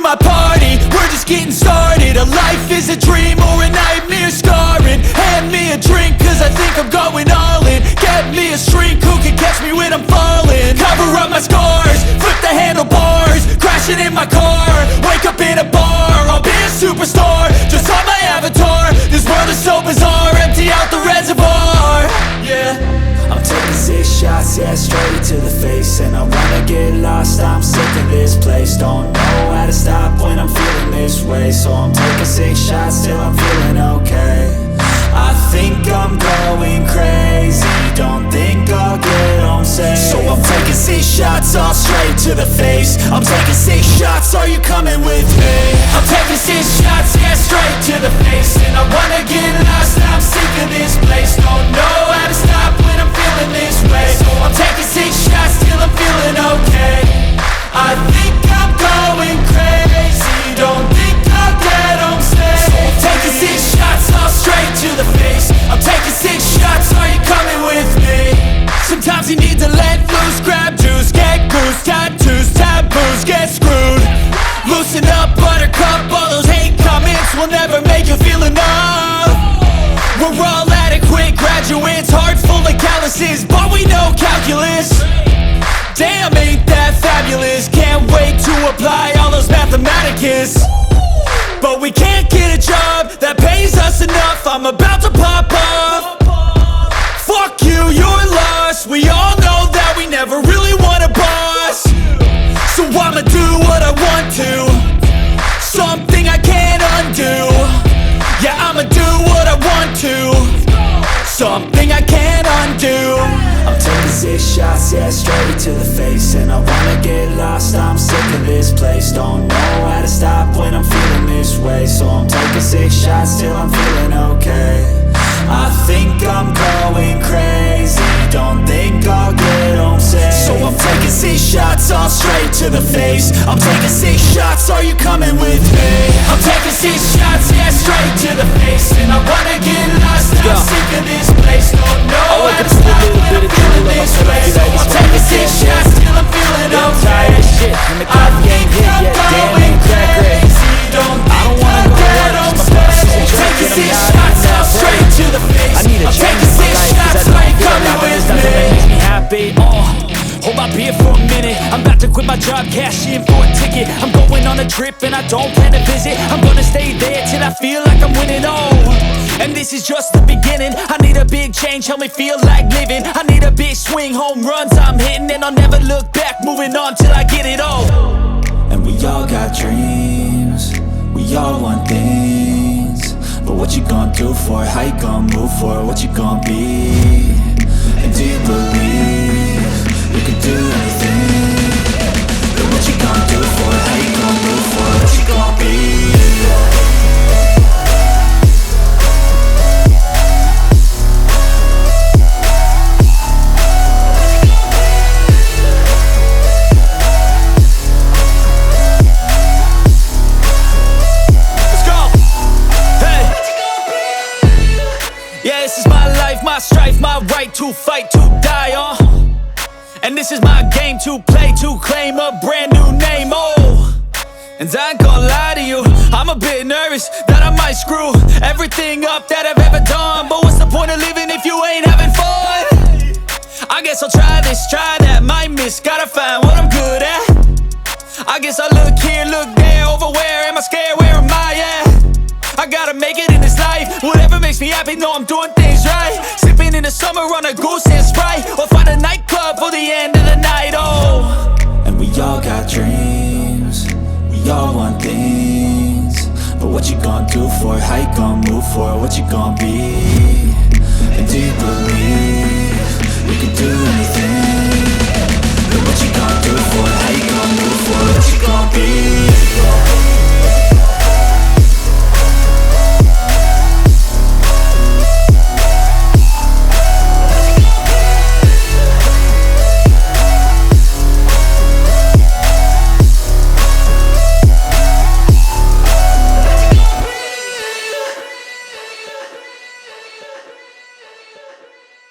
my party, we're just getting started. A life is a dream or a nightmare scarring. Hand me a drink cause I think I'm going all in. Get me a shrink who can catch me when I'm falling. Cover up my scars, flip the handlebars, crashing in my car, wake up in a bar. I'll be a superstar, just on my avatar. This world is so bizarre, empty out the reservoir. Yeah, I'm taking 6 shots, yeah, straight to the face. And I wanna get lost, I'm sick of this place. Don't know how to stop when I'm feeling this way. So I'm taking 6 shots till I'm feeling okay. I think I'm going crazy, don't think I'll get home safe. So I'm taking 6 shots, all straight to the face. I'm taking 6 shots, are you coming with me? I'm taking 6 shots, yeah, straight to the face. And I wanna get lost, I'm sick of this place. Don't know how to stop when I'm feeling this way. So I'm taking 6 shots till I'm feeling okay. I think I'm going crazy, don't think I'll get home safe. So I'm taking 6 shots, all straight to the face. I'm taking 6 shots, are you coming with me? Sometimes you need to let loose, grab juice, get goose, tattoos, taboos, get screwed. Loosen up, buttercup, all those hate comments will never make you feel enough. We're all adequate graduates, heart full of calluses, but we know calculus. Damn, ain't that fabulous? Can't wait to apply all those mathematicus. But we can't get a job that pays us enough. I'm about to pop up. Fuck you, you're lost. We all know that we never really want a boss. So I'ma do what I want to, something I can't undo. Yeah, I'ma do what I want to, something I can't undo. I'm taking 6 shots, yeah, straight to the face. And I wanna get lost, I'm sick of this place. Don't know how to stop when I'm feeling this way. So I'm taking 6 shots till I'm feeling okay. I think I'm going crazy, don't think I'll get home safe. So I'm taking 6 shots, all straight to the face. I'm taking 6 shots, are you coming with me? I'm taking 6 shots, yeah, straight to the face. And I wanna get lost, I'm sick of this place. Don't know how to stop when I'm feeling this way. So I'm taking 6 shots till I'm feeling okay. I think I'm going crazy, don't think I'll get home safe. Taking 6 shots, all straight to the face. I'm taking 6 shots, are you coming with me? Hold my beer for a minute. I'm about to quit my job, cash in for a ticket. I'm going on a trip and I don't plan to visit. I'm gonna stay there till I feel like I'm winning, and this is just the beginning. I need a big change, help me feel like living. I need a big swing, home runs I'm hitting. And I'll never look back, moving on till I get it all. And we all got dreams, we all want things. But what you gonna do for it? How you gonna move for it? What you gonna be? And do you believe you can do anything? But what you gonna do for it? How you gonna move for it? What you gonna be? My strife, my right to fight, to die on. And this is my game to play, to claim a brand new name, And I ain't gonna lie to you, I'm a bit nervous that I might screw everything up that I've ever done. But what's the point of living if you ain't having fun? I guess I'll try this, try that, might miss, gotta find what I'm good at. I guess I look here, look there, over where am I scared, where am I at? I gotta make it in this life. Whatever makes me happy, know I'm doing things right. Sipping in the summer on a goose and Sprite, or find a nightclub for the end of the night, And we all got dreams, we all want things. But what you gonna do for it? How you gonna move for it? What you gonna be? And do you believe you can do anything? But what you gonna do for it? How you gonna move for it? What you gonna be?